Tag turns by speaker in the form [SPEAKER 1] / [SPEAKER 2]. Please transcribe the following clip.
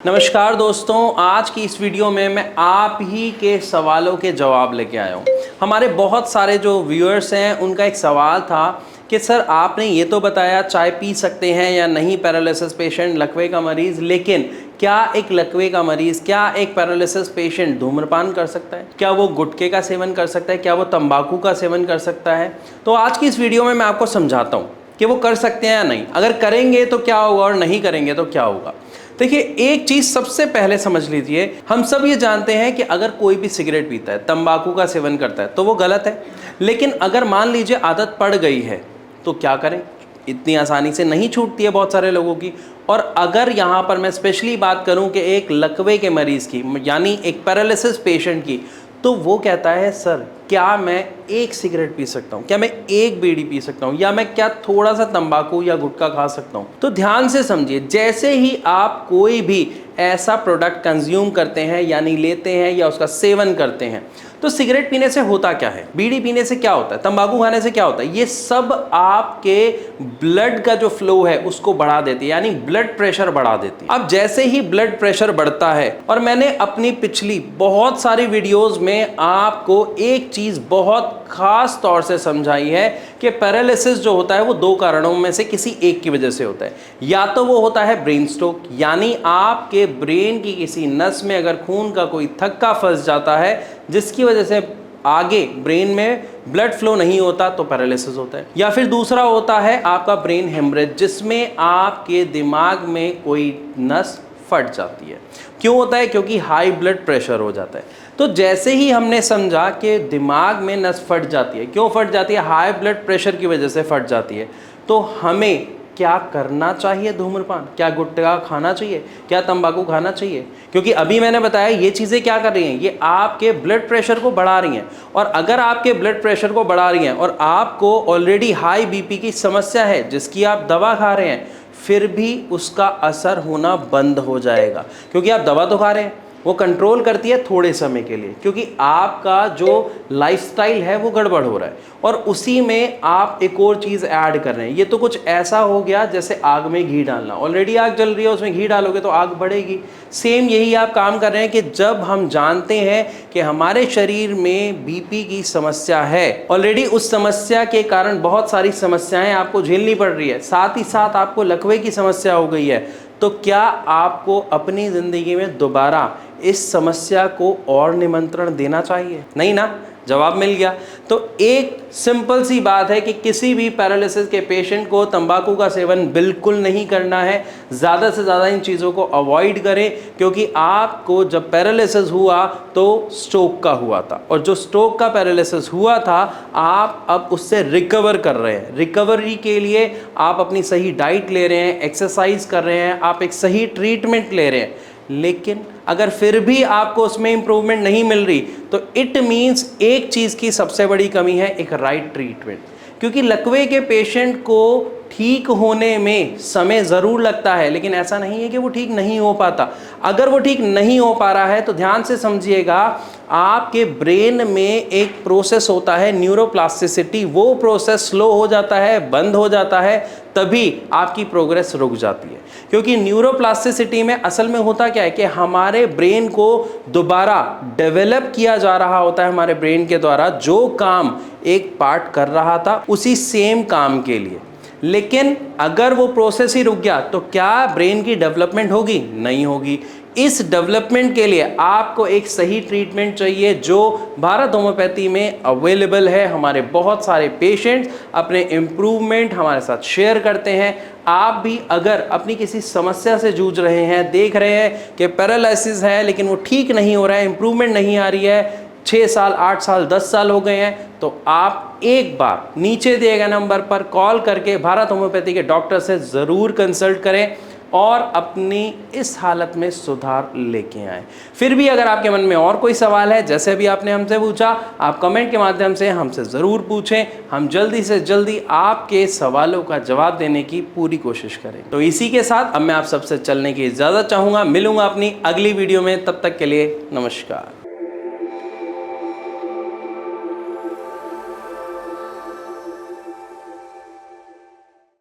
[SPEAKER 1] नमस्कार दोस्तों, आज की इस वीडियो में मैं आप ही के सवालों के जवाब लेके आया हूँ। हमारे बहुत सारे जो व्यूअर्स हैं उनका एक सवाल था कि सर आपने ये तो बताया चाय पी सकते हैं या नहीं पैरालिसिस पेशेंट, लकवे का मरीज़, लेकिन क्या एक लकवे का मरीज़, क्या एक पैरालिसिस पेशेंट धूम्रपान कर सकता है? क्या वो गुटखे का सेवन कर सकता है? क्या वो तंबाकू का सेवन कर सकता है? तो आज की इस वीडियो में मैं आपको समझाता हूँ कि वो कर सकते हैं या नहीं, अगर करेंगे तो क्या होगा और नहीं करेंगे तो क्या होगा। देखिए, एक चीज़ सबसे पहले समझ लीजिए, हम सब ये जानते हैं कि अगर कोई भी सिगरेट पीता है, तंबाकू का सेवन करता है तो वो गलत है। लेकिन अगर मान लीजिए आदत पड़ गई है तो क्या करें? इतनी आसानी से नहीं छूटती है बहुत सारे लोगों की। और अगर यहाँ पर मैं स्पेशली बात करूँ कि एक लकवे के मरीज़ की, यानी एक पैरालिसिस पेशेंट की, तो वो कहता है सर क्या मैं एक सिगरेट पी सकता हूँ, क्या मैं एक बीड़ी पी सकता हूँ, या मैं क्या थोड़ा सा तंबाकू या गुटखा खा सकता हूँ। तो ध्यान से समझिए, जैसे ही आप कोई भी ऐसा प्रोडक्ट कंज्यूम करते हैं यानी लेते हैं या उसका सेवन करते हैं, तो सिगरेट पीने से होता क्या है, बीड़ी पीने से क्या होता है, तंबाकू खाने से क्या होता है, ये सब आपके ब्लड का जो फ्लो है उसको बढ़ा देती है, यानी ब्लड प्रेशर बढ़ा देती है। अब जैसे ही ब्लड प्रेशर बढ़ता है, और मैंने अपनी पिछली बहुत सारी वीडियोस में आपको एक चीज बहुत खास तौर से समझाई है कि पैरालिसिस जो होता है वो दो कारणों में से किसी एक की वजह से होता है। या तो वो होता है ब्रेन स्ट्रोक, यानी आपके ब्रेन की किसी नस में अगर खून का कोई थक्का फंस जाता है जिसकी वजह से आगे ब्रेन में ब्लड फ्लो नहीं होता तो पैरालिसिस होता है। या फिर दूसरा होता है आपका ब्रेन हेमरेज, जिसमें आपके दिमाग में कोई नस फट जाती है। क्यों होता है? क्योंकि हाई ब्लड प्रेशर हो जाता है। तो जैसे ही हमने समझा कि दिमाग में नस फट जाती है, क्यों फट जाती है? हाई ब्लड प्रेशर की वजह से फट जाती है। तो हमें क्या करना चाहिए? धूम्रपान, क्या गुटखा खाना चाहिए, क्या तंबाकू खाना चाहिए? क्योंकि अभी मैंने बताया ये चीज़ें क्या कर रही हैं, ये आपके ब्लड प्रेशर को बढ़ा रही हैं। और अगर आपके ब्लड प्रेशर को बढ़ा रही हैं और आपको ऑलरेडी हाई बीपी की समस्या है जिसकी आप दवा खा रहे हैं, फिर भी उसका असर होना बंद हो जाएगा। क्योंकि आप दवा तो खा रहे हैं, वो कंट्रोल करती है थोड़े समय के लिए, क्योंकि आपका जो लाइफस्टाइल है वो गड़बड़ हो रहा है और उसी में आप एक और चीज़ ऐड कर रहे हैं। ये तो कुछ ऐसा हो गया जैसे आग में घी डालना, ऑलरेडी आग जल रही है, उसमें घी डालोगे तो आग बढ़ेगी। सेम यही आप काम कर रहे हैं कि जब हम जानते हैं कि हमारे शरीर में बीपी की समस्या है, ऑलरेडी उस समस्या के कारण बहुत सारी समस्याएं आपको झेलनी पड़ रही है, साथ ही साथ आपको लकवे की समस्या हो गई है, तो क्या आपको अपनी ज़िंदगी में दोबारा इस समस्या को और निमंत्रण देना चाहिए? नहीं ना? जवाब मिल गया। तो एक सिंपल सी बात है कि किसी भी पैरालिसिस के पेशेंट को तंबाकू का सेवन बिल्कुल नहीं करना है। ज़्यादा से ज़्यादा इन चीज़ों को अवॉइड करें, क्योंकि आपको जब पैरालिसिस हुआ तो स्ट्रोक का हुआ था, और जो स्ट्रोक का पैरालिसिस हुआ था आप अब उससे रिकवर कर रहे हैं। रिकवरी के लिए आप अपनी सही डाइट ले रहे हैं, एक्सरसाइज कर रहे हैं, आप एक सही ट्रीटमेंट ले रहे हैं। लेकिन अगर फिर भी आपको उसमें इंप्रूवमेंट नहीं मिल रही तो इट मीन्स एक चीज़ की सबसे बड़ी कमी है, एक राइट ट्रीटमेंट। क्योंकि लकवे के पेशेंट को ठीक होने में समय ज़रूर लगता है, लेकिन ऐसा नहीं है कि वो ठीक नहीं हो पाता। अगर वो ठीक नहीं हो पा रहा है तो ध्यान से समझिएगा, आपके ब्रेन में एक प्रोसेस होता है न्यूरोप्लास्टिसिटी, वो प्रोसेस स्लो हो जाता है, बंद हो जाता है, तभी आपकी प्रोग्रेस रुक जाती है। क्योंकि न्यूरोप्लास्टिसिटी में असल में होता क्या है कि हमारे ब्रेन को दोबारा डेवलप किया जा रहा होता है, हमारे ब्रेन के द्वारा जो काम एक पार्ट कर रहा था उसी सेम काम के लिए। लेकिन अगर वो प्रोसेस ही रुक गया तो क्या ब्रेन की डेवलपमेंट होगी? नहीं होगी। इस डेवलपमेंट के लिए आपको एक सही ट्रीटमेंट चाहिए जो भारत होम्योपैथी में अवेलेबल है। हमारे बहुत सारे पेशेंट्स अपने इम्प्रूवमेंट हमारे साथ शेयर करते हैं। आप भी अगर अपनी किसी समस्या से जूझ रहे हैं, देख रहे हैं कि पैरालिसिस है लेकिन वो ठीक नहीं हो रहा है, इम्प्रूवमेंट नहीं आ रही है, 6 साल, 8 साल, 10 साल हो गए हैं, तो आप एक बार नीचे दिए गए नंबर पर कॉल करके भारत होम्योपैथी के डॉक्टर से ज़रूर कंसल्ट करें और अपनी इस हालत में सुधार लेके आएँ। फिर भी अगर आपके मन में और कोई सवाल है, जैसे भी आपने हमसे पूछा, आप कमेंट के माध्यम से हमसे ज़रूर पूछें। हम जल्दी से जल्दी आपके सवालों का जवाब देने की पूरी कोशिश करें। तो इसी के साथ अब मैं आप सबसे चलने की इजाज़त चाहूँगा। मिलूँगा अपनी अगली वीडियो में, तब तक के लिए नमस्कार।